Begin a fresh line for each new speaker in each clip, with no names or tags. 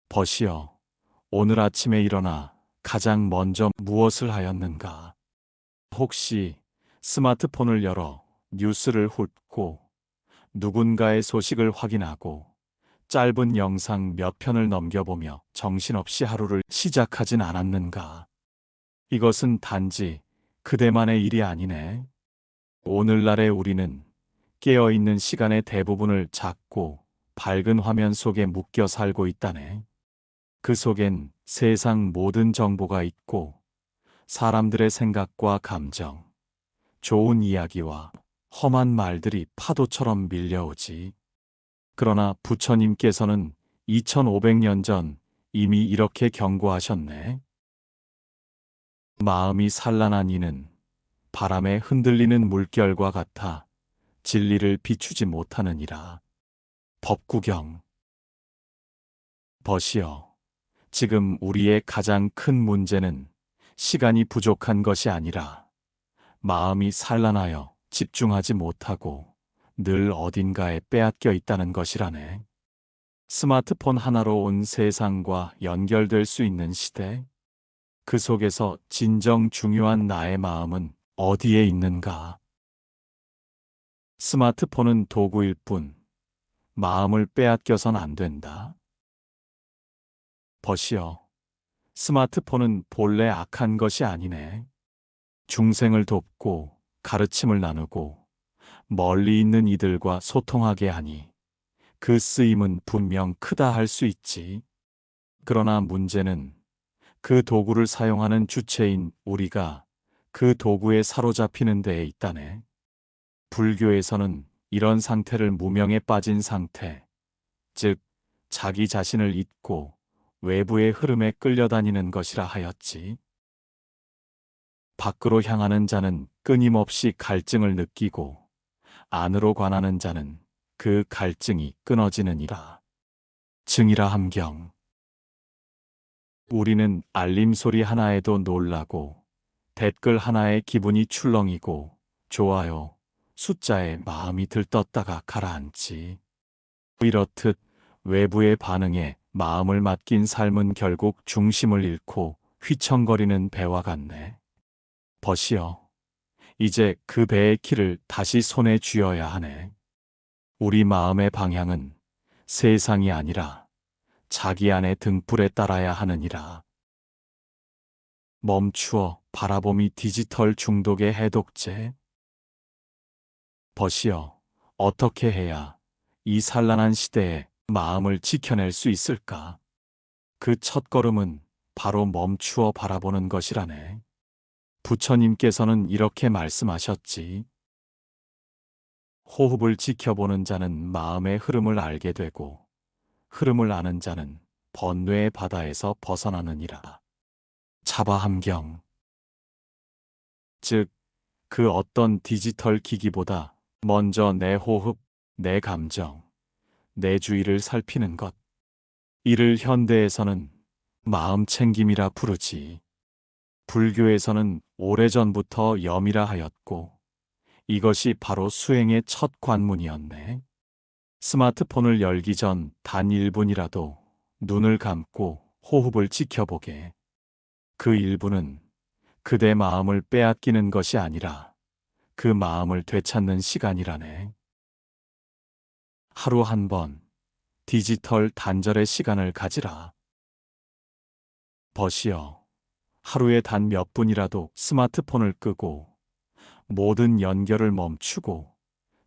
벗이여, 오늘 아침에 일어나 가장 먼저 무엇을 하였는가? 혹시 스마트폰을 열어 뉴스를 훑고 누군가의 소식을 확인하고 짧은 영상 몇 편을 넘겨보며 정신없이 하루를 시작하진 않았는가? 이것은 단지 그대만의 일이 아니네. 오늘날의 우리는 깨어있는 시간의 대부분을 작고 밝은 화면 속에 묶여 살고 있다네. 그 속엔 세상 모든 정보가 있고 사람들의 생각과 감정, 좋은 이야기와 험한 말들이 파도처럼 밀려오지. 그러나 부처님께서는 2500년 전 이미 이렇게 경고하셨네. 마음이 산란한 이는 바람에 흔들리는 물결과 같아 진리를 비추지 못하느니라. 법구경. 벗이여, 지금 우리의 가장 큰 문제는 시간이 부족한 것이 아니라 마음이 산란하여 집중하지 못하고 늘 어딘가에 빼앗겨 있다는 것이라네. 스마트폰 하나로 온 세상과 연결될 수 있는 시대, 그 속에서 진정 중요한 나의 마음은 어디에 있는가? 스마트폰은 도구일 뿐, 마음을 빼앗겨선 안 된다. 벗이여, 스마트폰은 본래 악한 것이 아니네. 중생을 돕고 가르침을 나누고 멀리 있는 이들과 소통하게 하니 그 쓰임은 분명 크다 할 수 있지. 그러나 문제는 그 도구를 사용하는 주체인 우리가 그 도구에 사로잡히는 데에 있다네. 불교에서는 이런 상태를 무명에 빠진 상태, 즉 자기 자신을 잊고 외부의 흐름에 끌려다니는 것이라 하였지. 밖으로 향하는 자는 끊임없이 갈증을 느끼고 안으로 관하는 자는 그 갈증이 끊어지느니라. 증이라 함경. 우리는 알림 소리 하나에도 놀라고 댓글 하나에 기분이 출렁이고 좋아요, 숫자에 마음이 들떴다가 가라앉지. 이렇듯 외부의 반응에 마음을 맡긴 삶은 결국 중심을 잃고 휘청거리는 배와 같네. 벗이여, 이제 그 배의 키를 다시 손에 쥐어야 하네. 우리 마음의 방향은 세상이 아니라 자기 안의 등불에 따라야 하느니라. 멈추어 바라봄이 디지털 중독의 해독제. 벗이여, 어떻게 해야 이 산란한 시대에 마음을 지켜낼 수 있을까? 그 첫걸음은 바로 멈추어 바라보는 것이라네. 부처님께서는 이렇게 말씀하셨지. 호흡을 지켜보는 자는 마음의 흐름을 알게 되고 흐름을 아는 자는 번뇌의 바다에서 벗어나느니라. 자바함경. 즉, 그 어떤 디지털 기기보다 먼저 내 호흡, 내 감정, 내 주위를 살피는 것. 이를 현대에서는 마음 챙김이라 부르지. 불교에서는 오래전부터 염이라 하였고 이것이 바로 수행의 첫 관문이었네. 스마트폰을 열기 전 단 1분이라도 눈을 감고 호흡을 지켜보게. 그 1분은 그대 마음을 빼앗기는 것이 아니라 그 마음을 되찾는 시간이라네. 하루 한 번 디지털 단절의 시간을 가지라. 벗이여, 하루에 단 몇 분이라도 스마트폰을 끄고 모든 연결을 멈추고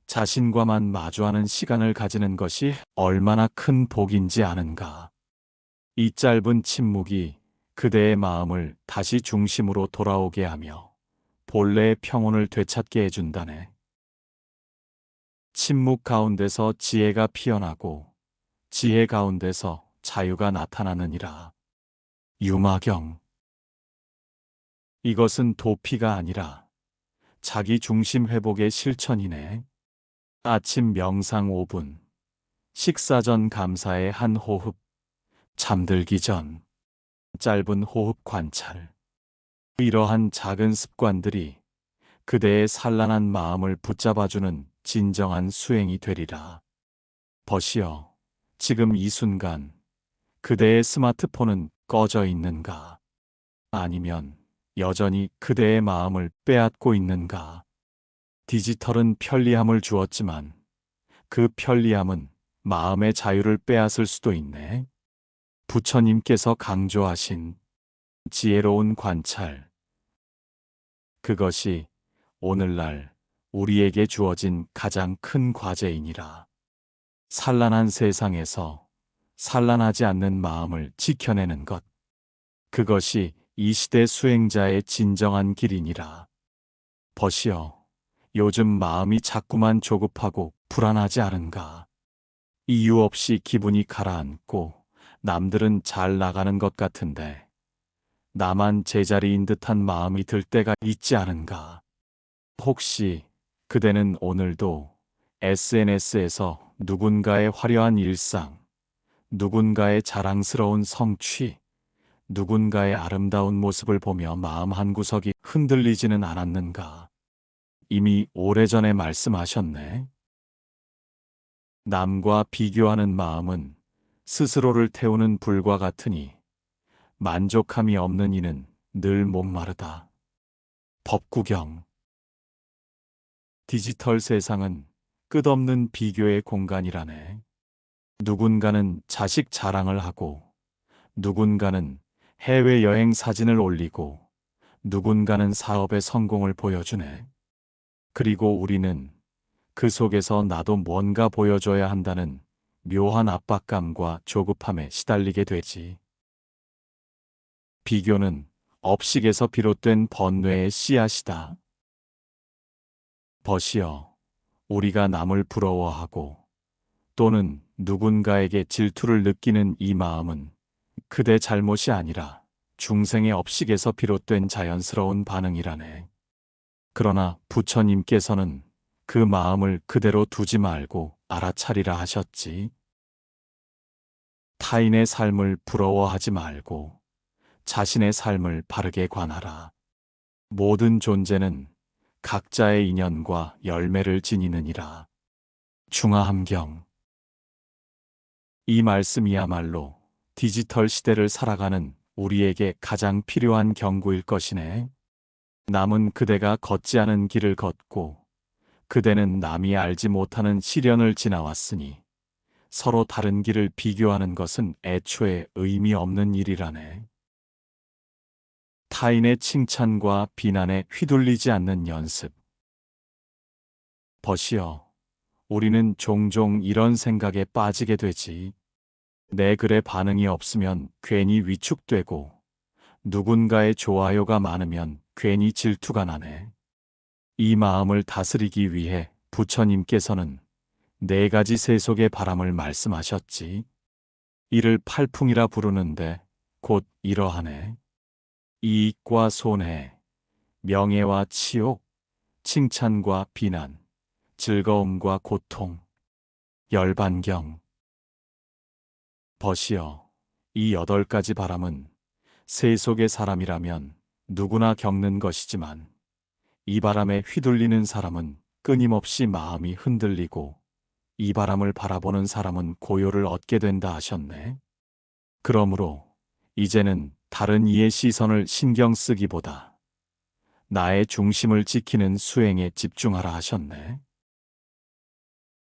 자신과만 마주하는 시간을 가지는 것이 얼마나 큰 복인지 아는가. 이 짧은 침묵이 그대의 마음을 다시 중심으로 돌아오게 하며 본래의 평온을 되찾게 해준다네. 침묵 가운데서 지혜가 피어나고 지혜 가운데서 자유가 나타나느니라. 유마경. 이것은 도피가 아니라 자기 중심 회복의 실천이네. 아침 명상 5분, 식사 전 감사의 한 호흡, 잠들기 전 짧은 호흡 관찰. 이러한 작은 습관들이 그대의 산란한 마음을 붙잡아주는 진정한 수행이 되리라. 벗이여, 지금 이 순간 그대의 스마트폰은 꺼져 있는가? 아니면 여전히 그대의 마음을 빼앗고 있는가? 디지털은 편리함을 주었지만 그 편리함은 마음의 자유를 빼앗을 수도 있네. 부처님께서 강조하신 지혜로운 관찰. 그것이 오늘날 우리에게 주어진 가장 큰 과제이니라. 산란한 세상에서 산란하지 않는 마음을 지켜내는 것. 그것이 이 시대 수행자의 진정한 길이니라. 벗이여, 요즘 마음이 자꾸만 조급하고 불안하지 않은가? 이유 없이 기분이 가라앉고 남들은 잘 나가는 것 같은데 나만 제자리인 듯한 마음이 들 때가 있지 않은가? 혹시 그대는 오늘도 SNS에서 누군가의 화려한 일상, 누군가의 자랑스러운 성취, 누군가의 아름다운 모습을 보며 마음 한구석이 흔들리지는 않았는가? 이미 오래전에 말씀하셨네. 남과 비교하는 마음은 스스로를 태우는 불과 같으니 만족함이 없는 이는 늘 목마르다. 법구경. 디지털 세상은 끝없는 비교의 공간이라네. 누군가는 자식 자랑을 하고, 누군가는 해외여행 사진을 올리고, 누군가는 사업의 성공을 보여주네. 그리고 우리는 그 속에서 나도 뭔가 보여줘야 한다는 묘한 압박감과 조급함에 시달리게 되지. 비교는 업식에서 비롯된 번뇌의 씨앗이다. 벗이여, 우리가 남을 부러워하고 또는 누군가에게 질투를 느끼는 이 마음은 그대 잘못이 아니라 중생의 업식에서 비롯된 자연스러운 반응이라네. 그러나 부처님께서는 그 마음을 그대로 두지 말고 알아차리라 하셨지. 타인의 삶을 부러워하지 말고 자신의 삶을 바르게 관하라. 모든 존재는 각자의 인연과 열매를 지니느니라. 중화함경. 이 말씀이야말로 디지털 시대를 살아가는 우리에게 가장 필요한 경고일 것이네. 남은 그대가 걷지 않은 길을 걷고 그대는 남이 알지 못하는 시련을 지나왔으니 서로 다른 길을 비교하는 것은 애초에 의미 없는 일이라네. 타인의 칭찬과 비난에 휘둘리지 않는 연습. 벗이여, 우리는 종종 이런 생각에 빠지게 되지. 내 글에 반응이 없으면 괜히 위축되고 누군가의 좋아요가 많으면 괜히 질투가 나네. 이 마음을 다스리기 위해 부처님께서는 4가지 세속의 바람을 말씀하셨지. 이를 팔풍이라 부르는데 곧 이러하네. 이익과 손해, 명예와 치욕, 칭찬과 비난, 즐거움과 고통, 열반경. 벗이여, 이 8가지 바람은 세속의 사람이라면 누구나 겪는 것이지만 이 바람에 휘둘리는 사람은 끊임없이 마음이 흔들리고 이 바람을 바라보는 사람은 고요를 얻게 된다 하셨네. 그러므로 이제는 다른 이의 시선을 신경 쓰기보다 나의 중심을 지키는 수행에 집중하라 하셨네.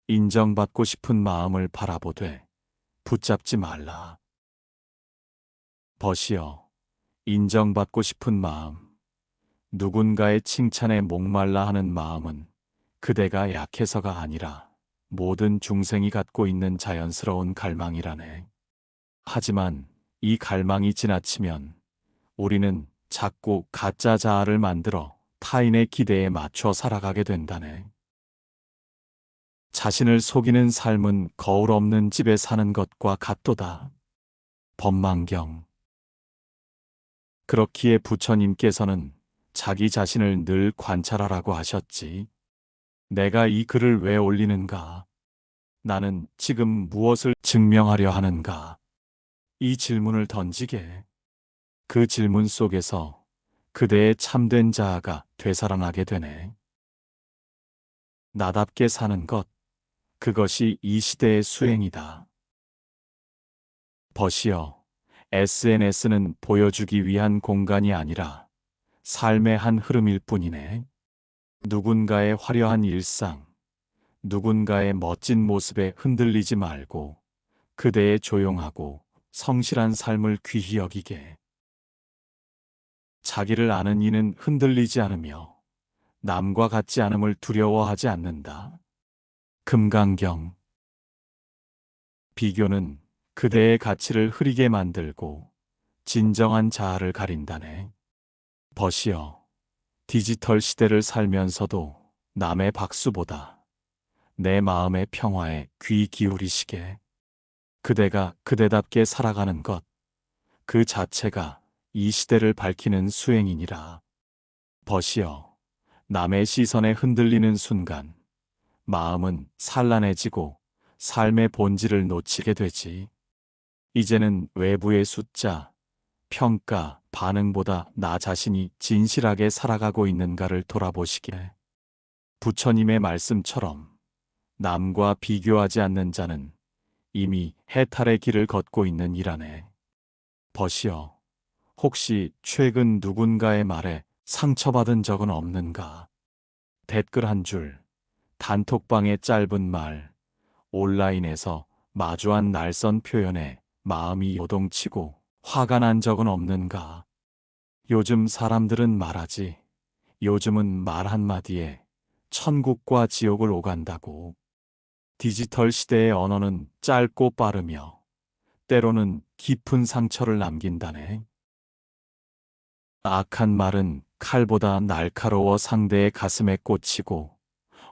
인정받고 싶은 마음을 바라보되 붙잡지 말라. 벗이여, 인정받고 싶은 마음, 누군가의 칭찬에 목말라 하는 마음은 그대가 약해서가 아니라 모든 중생이 갖고 있는 자연스러운 갈망이라네. 하지만 이 갈망이 지나치면 우리는 자꾸 가짜 자아를 만들어 타인의 기대에 맞춰 살아가게 된다네. 자신을 속이는 삶은 거울 없는 집에 사는 것과 같도다. 법망경. 그렇기에 부처님께서는 자기 자신을 늘 관찰하라고 하셨지. 내가 이 글을 왜 올리는가? 나는 지금 무엇을 증명하려 하는가? 이 질문을 던지게. 그 질문 속에서 그대의 참된 자아가 되살아나게 되네. 나답게 사는 것, 그것이 이 시대의 수행이다. 벗이여, SNS는 보여주기 위한 공간이 아니라 삶의 한 흐름일 뿐이네. 누군가의 화려한 일상, 누군가의 멋진 모습에 흔들리지 말고 그대의 조용하고 성실한 삶을 귀히 여기게. 자기를 아는 이는 흔들리지 않으며 남과 같지 않음을 두려워하지 않는다. 금강경. 비교는 그대의 가치를 흐리게 만들고 진정한 자아를 가린다네. 벗이여, 디지털 시대를 살면서도 남의 박수보다 내 마음의 평화에 귀 기울이시게. 그대가 그대답게 살아가는 것, 그 자체가 이 시대를 밝히는 수행이니라. 벗이여, 남의 시선에 흔들리는 순간 마음은 산란해지고 삶의 본질을 놓치게 되지. 이제는 외부의 숫자, 평가, 반응보다 나 자신이 진실하게 살아가고 있는가를 돌아보시게. 부처님의 말씀처럼 남과 비교하지 않는 자는 이미 해탈의 길을 걷고 있는 이라네. 벗이여, 혹시 최근 누군가의 말에 상처받은 적은 없는가? 댓글 한 줄, 단톡방의 짧은 말, 온라인에서 마주한 날선 표현에 마음이 요동치고 화가 난 적은 없는가? 요즘 사람들은 말하지. 요즘은 말 한마디에 천국과 지옥을 오간다고. 디지털 시대의 언어는 짧고 빠르며 때로는 깊은 상처를 남긴다네. 악한 말은 칼보다 날카로워 상대의 가슴에 꽂히고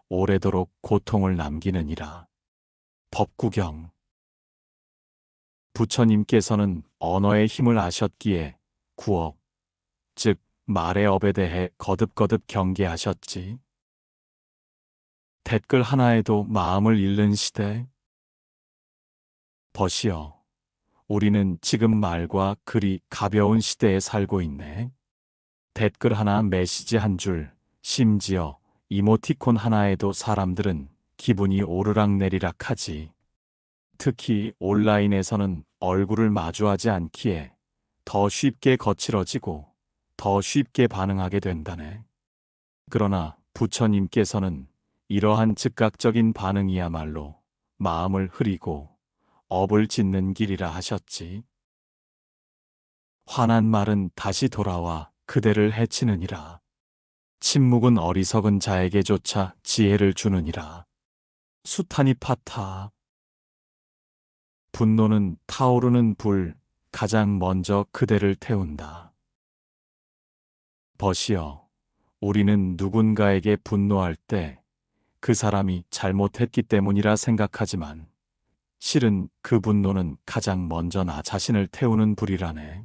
오래도록 고통을 남기느니라. 법구경. 부처님께서는 언어의 힘을 아셨기에 구억, 즉 말의 업에 대해 거듭거듭 경계하셨지. 댓글 하나에도 마음을 잃는 시대. 벗이여, 우리는 지금 말과 글이 가벼운 시대에 살고 있네. 댓글 하나, 메시지 한 줄, 심지어 이모티콘 하나에도 사람들은 기분이 오르락내리락 하지. 특히 온라인에서는 얼굴을 마주하지 않기에 더 쉽게 거칠어지고 더 쉽게 반응하게 된다네. 그러나 부처님께서는 이러한 즉각적인 반응이야말로 마음을 흐리고 업을 짓는 길이라 하셨지. 화난 말은 다시 돌아와 그대를 해치느니라. 침묵은 어리석은 자에게조차 지혜를 주느니라. 수타니 파타. 분노는 타오르는 불, 가장 먼저 그대를 태운다. 벗이여, 우리는 누군가에게 분노할 때 그 사람이 잘못했기 때문이라 생각하지만 실은 그 분노는 가장 먼저 나 자신을 태우는 불이라네.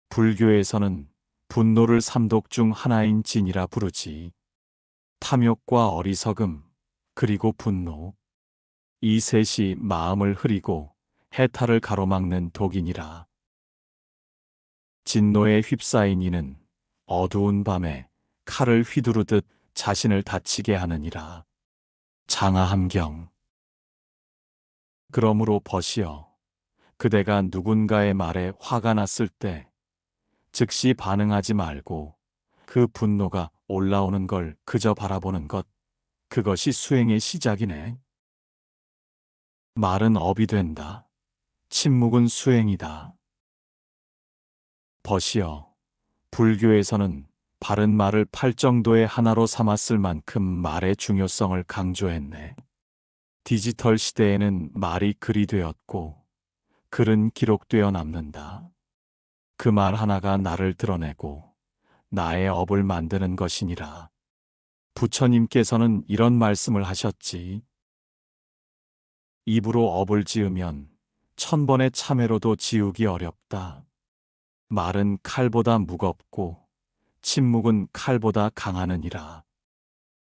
불교에서는 분노를 삼독 중 하나인 진이라 부르지. 탐욕과 어리석음, 그리고 분노. 이 셋이 마음을 흐리고 해탈을 가로막는 독이니라. 진노에 휩싸인 이는 어두운 밤에 칼을 휘두르듯 자신을 다치게 하느니라. 장하함경. 그러므로 벗이여, 그대가 누군가의 말에 화가 났을 때 즉시 반응하지 말고 그 분노가 올라오는 걸 그저 바라보는 것, 그것이 수행의 시작이네. 말은 업이 된다. 침묵은 수행이다. 벗이여, 불교에서는 바른 말을 팔정도의 하나로 삼았을 만큼 말의 중요성을 강조했네. 디지털 시대에는 말이 글이 되었고 글은 기록되어 남는다. 그 말 하나가 나를 드러내고 나의 업을 만드는 것이니라. 부처님께서는 이런 말씀을 하셨지. 입으로 업을 지으면 1000번의 참회로도 지우기 어렵다. 말은 칼보다 무겁고 침묵은 칼보다 강하느니라.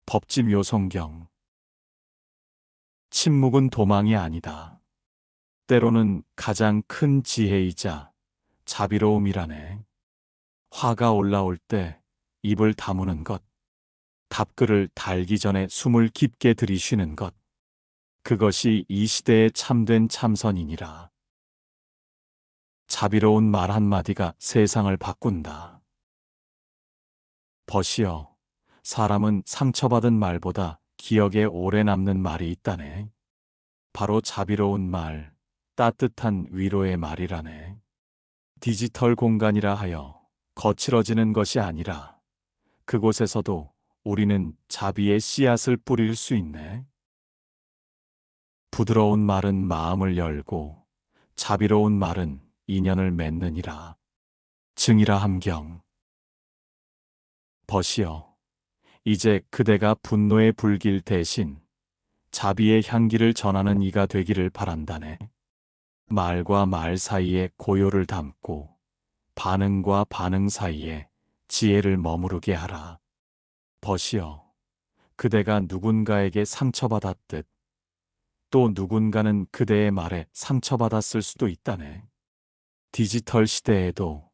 법지묘송경. 침묵은 도망이 아니다. 때로는 가장 큰 지혜이자 자비로움이라네. 화가 올라올 때 입을 다무는 것, 답글을 달기 전에 숨을 깊게 들이쉬는 것, 그것이 이 시대의 참된 참선이니라. 자비로운 말 한마디가 세상을 바꾼다. 벗이여, 사람은 상처받은 말보다 기억에 오래 남는 말이 있다네. 바로 자비로운 말, 따뜻한 위로의 말이라네. 디지털 공간이라 하여 거칠어지는 것이 아니라 그곳에서도 우리는 자비의 씨앗을 뿌릴 수 있네. 부드러운 말은 마음을 열고 자비로운 말은 인연을 맺느니라. 증이라 함경. 벗이여, 이제 그대가 분노의 불길 대신 자비의 향기를 전하는 이가 되기를 바란다네. 말과 말 사이에 고요를 담고 반응과 반응 사이에 지혜를 머무르게 하라. 벗이여, 그대가 누군가에게 상처받았듯 또 누군가는 그대의 말에 상처받았을 수도 있다네. 디지털 시대에도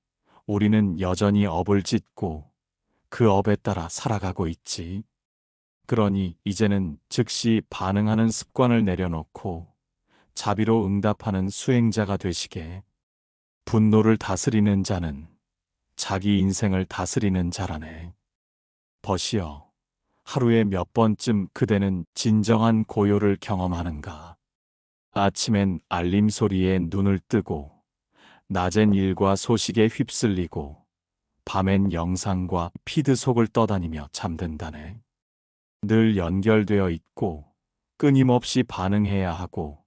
우리는 여전히 업을 짓고 그 업에 따라 살아가고 있지. 그러니 이제는 즉시 반응하는 습관을 내려놓고 자비로 응답하는 수행자가 되시게. 분노를 다스리는 자는 자기 인생을 다스리는 자라네. 벗이여, 하루에 몇 번쯤 그대는 진정한 고요를 경험하는가? 아침엔 알림 소리에 눈을 뜨고, 낮엔 일과 소식에 휩쓸리고, 밤엔 영상과 피드 속을 떠다니며 잠든다네. 늘 연결되어 있고, 끊임없이 반응해야 하고,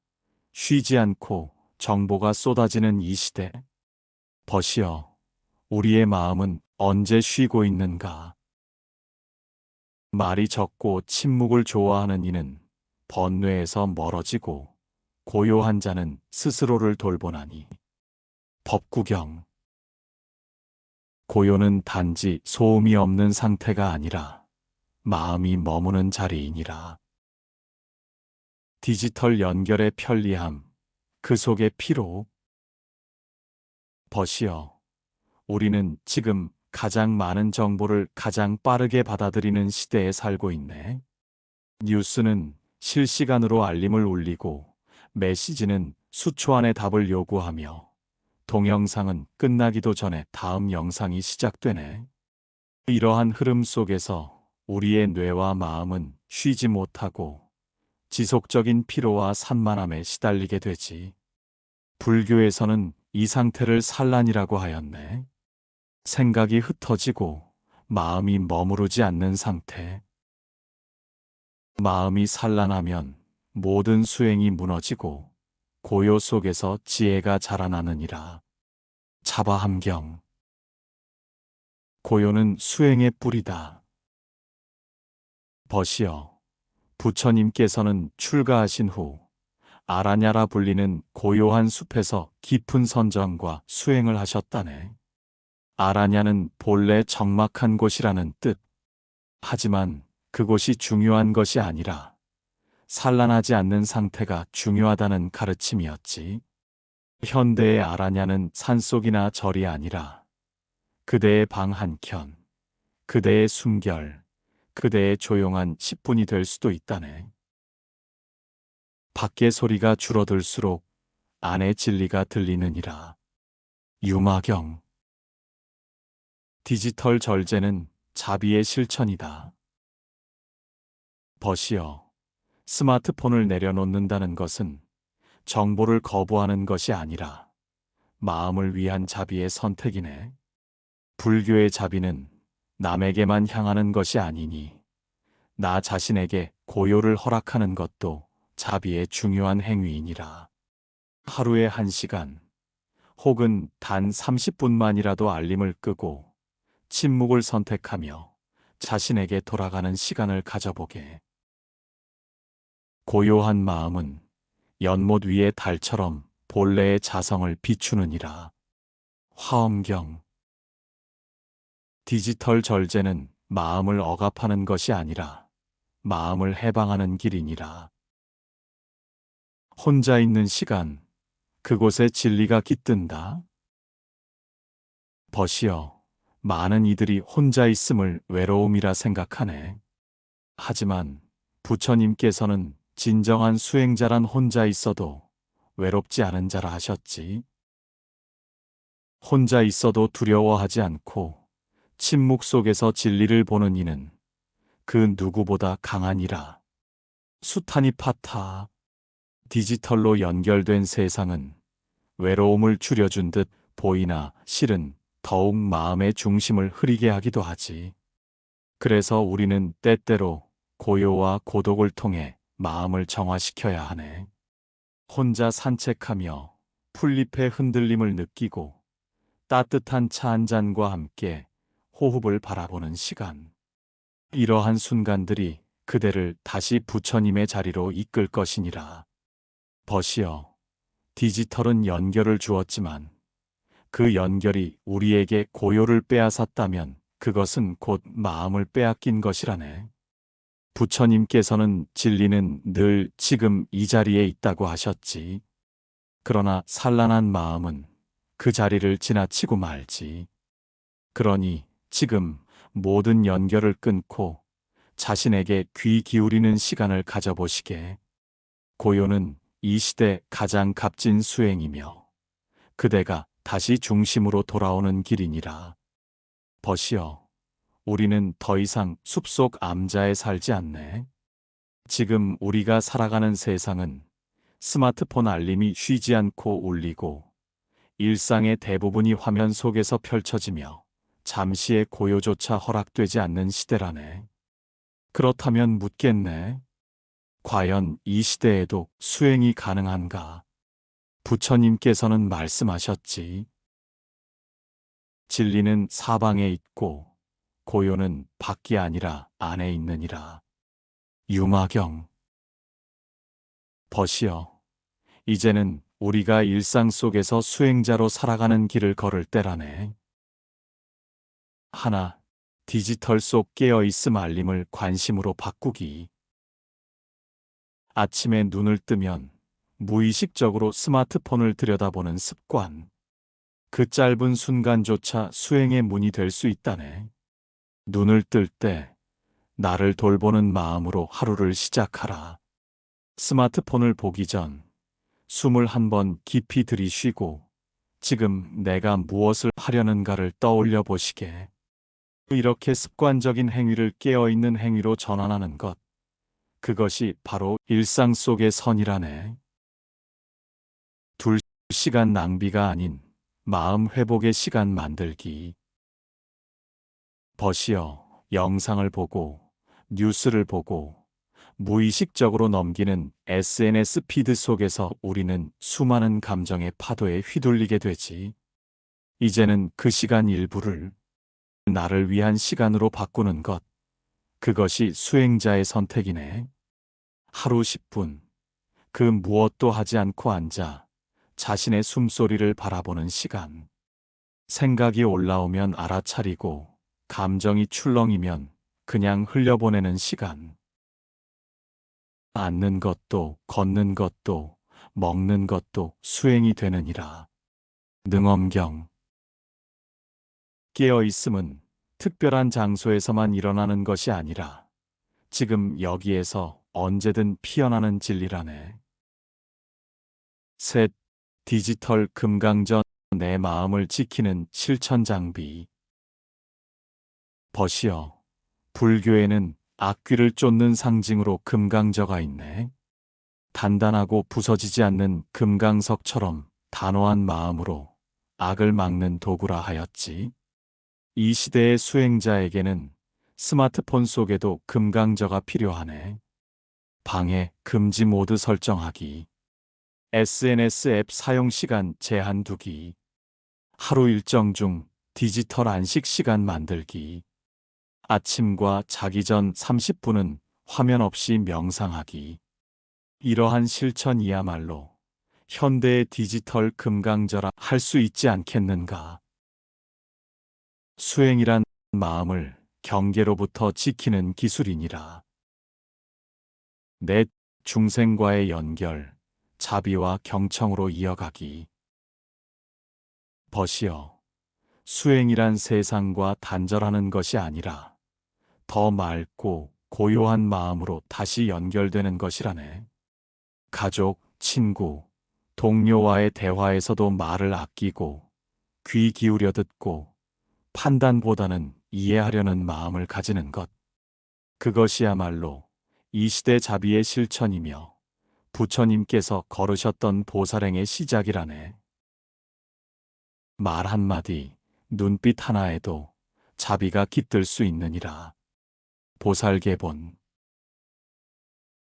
쉬지 않고 정보가 쏟아지는 이 시대. 벗이여, 우리의 마음은 언제 쉬고 있는가? 말이 적고 침묵을 좋아하는 이는 번뇌에서 멀어지고 고요한 자는 스스로를 돌보나니. 법구경. 고요는 단지 소음이 없는 상태가 아니라 마음이 머무는 자리이니라. 디지털 연결의 편리함, 그 속의 피로. 벗이여, 우리는 지금 가장 많은 정보를 가장 빠르게 받아들이는 시대에 살고 있네. 뉴스는 실시간으로 알림을 울리고, 메시지는 수초 안에 답을 요구하며, 동영상은 끝나기도 전에 다음 영상이 시작되네. 이러한 흐름 속에서 우리의 뇌와 마음은 쉬지 못하고 지속적인 피로와 산만함에 시달리게 되지. 불교에서는 이 상태를 산란이라고 하였네. 생각이 흩어지고 마음이 머무르지 않는 상태. 마음이 산란하면 모든 수행이 무너지고 고요 속에서 지혜가 자라나느니라. 자바함경. 고요는 수행의 뿌리다. 벗이여, 부처님께서는 출가하신 후 아라냐라 불리는 고요한 숲에서 깊은 선정과 수행을 하셨다네. 아라냐는 본래 적막한 곳이라는 뜻. 하지만 그곳이 중요한 것이 아니라 산란하지 않는 상태가 중요하다는 가르침이었지. 현대의 아라냐는 산속이나 절이 아니라 그대의 방 한켠, 그대의 숨결, 그대의 조용한 10분이 될 수도 있다네. 밖의 소리가 줄어들수록 안의 진리가 들리느니라. 유마경. 디지털 절제는 자비의 실천이다. 벗이여, 스마트폰을 내려놓는다는 것은 정보를 거부하는 것이 아니라 마음을 위한 자비의 선택이네. 불교의 자비는 남에게만 향하는 것이 아니니 나 자신에게 고요를 허락하는 것도 자비의 중요한 행위이니라. 하루에 1시간 혹은 단 30분만이라도 알림을 끄고 침묵을 선택하며 자신에게 돌아가는 시간을 가져보게. 고요한 마음은 연못 위의 달처럼 본래의 자성을 비추느니라. 화엄경. 디지털 절제는 마음을 억압하는 것이 아니라 마음을 해방하는 길이니라. 혼자 있는 시간, 그곳에 진리가 깃든다. 벗이여, 많은 이들이 혼자 있음을 외로움이라 생각하네. 하지만 부처님께서는 진정한 수행자란 혼자 있어도 외롭지 않은 자라 하셨지. 혼자 있어도 두려워하지 않고 침묵 속에서 진리를 보는 이는 그 누구보다 강한 이라. 수타니 파타. 디지털로 연결된 세상은 외로움을 줄여준 듯 보이나 실은 더욱 마음의 중심을 흐리게 하기도 하지. 그래서 우리는 때때로 고요와 고독을 통해 마음을 정화시켜야 하네. 혼자 산책하며 풀잎의 흔들림을 느끼고 따뜻한 차 한 잔과 함께 호흡을 바라보는 시간. 이러한 순간들이 그대를 다시 부처님의 자리로 이끌 것이니라. 벗이여, 디지털은 연결을 주었지만 그 연결이 우리에게 고요를 빼앗았다면 그것은 곧 마음을 빼앗긴 것이라네. 부처님께서는 진리는 늘 지금 이 자리에 있다고 하셨지. 그러나 산란한 마음은 그 자리를 지나치고 말지. 그러니 지금 모든 연결을 끊고 자신에게 귀 기울이는 시간을 가져보시게. 고요는 이 시대 가장 값진 수행이며 그대가 다시 중심으로 돌아오는 길이니라. 벗이여, 우리는 더 이상 숲속 암자에 살지 않네. 지금 우리가 살아가는 세상은 스마트폰 알림이 쉬지 않고 울리고 일상의 대부분이 화면 속에서 펼쳐지며 잠시의 고요조차 허락되지 않는 시대라네. 그렇다면 묻겠네. 과연 이 시대에도 수행이 가능한가? 부처님께서는 말씀하셨지. 진리는 사방에 있고 고요는 밖이 아니라 안에 있느니라. 유마경. 벗이여, 이제는 우리가 일상 속에서 수행자로 살아가는 길을 걸을 때라네. 하나, 디지털 속 깨어있음 알림을 관심으로 바꾸기. 아침에 눈을 뜨면 무의식적으로 스마트폰을 들여다보는 습관. 그 짧은 순간조차 수행의 문이 될 수 있다네. 눈을 뜰 때 나를 돌보는 마음으로 하루를 시작하라. 스마트폰을 보기 전 숨을 한번 깊이 들이쉬고 지금 내가 무엇을 하려는가를 떠올려 보시게. 이렇게 습관적인 행위를 깨어있는 행위로 전환하는 것. 그것이 바로 일상 속의 선이라네. 2시간 낭비가 아닌 마음 회복의 시간 만들기. 벗이여, 영상을 보고 뉴스를 보고 무의식적으로 넘기는 SNS 피드 속에서 우리는 수많은 감정의 파도에 휘둘리게 되지. 이제는 그 시간 일부를 나를 위한 시간으로 바꾸는 것. 그것이 수행자의 선택이네. 하루 10분, 그 무엇도 하지 않고 앉아 자신의 숨소리를 바라보는 시간. 생각이 올라오면 알아차리고 감정이 출렁이면 그냥 흘려보내는 시간. 앉는 것도 걷는 것도 먹는 것도 수행이 되느니라. 능엄경. 깨어있음은 특별한 장소에서만 일어나는 것이 아니라 지금 여기에서 언제든 피어나는 진리라네. 셋, 디지털 금강전. 내 마음을 지키는 실천 장비. 벗이여, 불교에는 악귀를 쫓는 상징으로 금강저가 있네. 단단하고 부서지지 않는 금강석처럼 단호한 마음으로 악을 막는 도구라 하였지. 이 시대의 수행자에게는 스마트폰 속에도 금강저가 필요하네. 방해 금지 모드 설정하기. SNS 앱 사용 시간 제한 두기. 하루 일정 중 디지털 안식 시간 만들기. 아침과 자기 전 30분은 화면 없이 명상하기. 이러한 실천이야말로 현대의 디지털 금강저라 할 수 있지 않겠는가. 수행이란 마음을 경계로부터 지키는 기술이니라. 내 중생과의 연결, 자비와 경청으로 이어가기. 벗이여, 수행이란 세상과 단절하는 것이 아니라 더 맑고 고요한 마음으로 다시 연결되는 것이라네. 가족, 친구, 동료와의 대화에서도 말을 아끼고 귀 기울여 듣고 판단보다는 이해하려는 마음을 가지는 것. 그것이야말로 이 시대 자비의 실천이며 부처님께서 걸으셨던 보살행의 시작이라네. 말 한마디, 눈빛 하나에도 자비가 깃들 수 있느니라. 보살계본.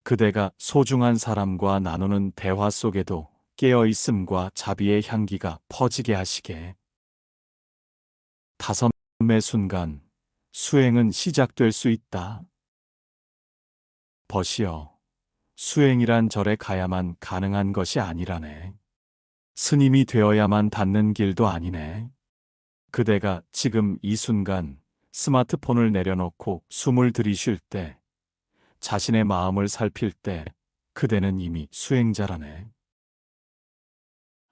그대가 소중한 사람과 나누는 대화 속에도 깨어있음과 자비의 향기가 퍼지게 하시게. 다섯 매 순간 수행은 시작될 수 있다. 벗이여, 수행이란 절에 가야만 가능한 것이 아니라네. 스님이 되어야만 닿는 길도 아니네. 그대가 지금 이 순간 스마트폰을 내려놓고 숨을 들이쉴 때, 자신의 마음을 살필 때 그대는 이미 수행자라네.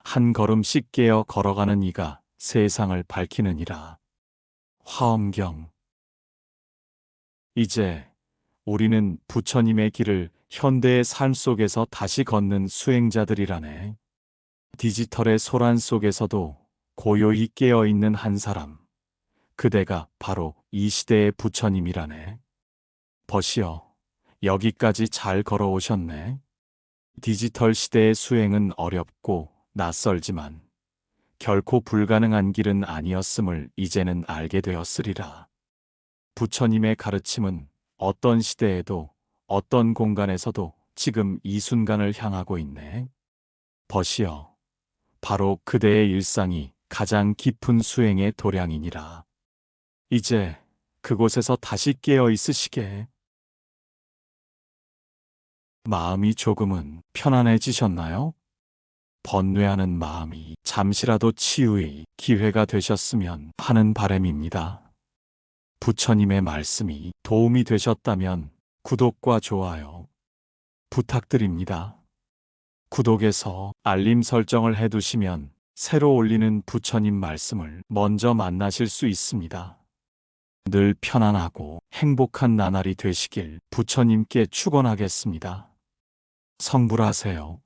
한 걸음씩 깨어 걸어가는 이가 세상을 밝히느니라. 화엄경. 이제 우리는 부처님의 길을 현대의 삶 속에서 다시 걷는 수행자들이라네. 디지털의 소란 속에서도 고요히 깨어있는 한 사람. 그대가 바로 이 시대의 부처님이라네. 벗이여, 여기까지 잘 걸어오셨네. 디지털 시대의 수행은 어렵고 낯설지만 결코 불가능한 길은 아니었음을 이제는 알게 되었으리라. 부처님의 가르침은 어떤 시대에도 어떤 공간에서도 지금 이 순간을 향하고 있네. 벗이여, 바로 그대의 일상이 가장 깊은 수행의 도량이니라. 이제 그곳에서 다시 깨어 있으시게. 마음이 조금은 편안해지셨나요? 번뇌하는 마음이 잠시라도 치유의 기회가 되셨으면 하는 바람입니다. 부처님의 말씀이 도움이 되셨다면 구독과 좋아요 부탁드립니다. 구독에서 알림 설정을 해두시면 새로 올리는 부처님 말씀을 먼저 만나실 수 있습니다. 늘 편안하고 행복한 나날이 되시길 부처님께 축원하겠습니다. 성불하세요.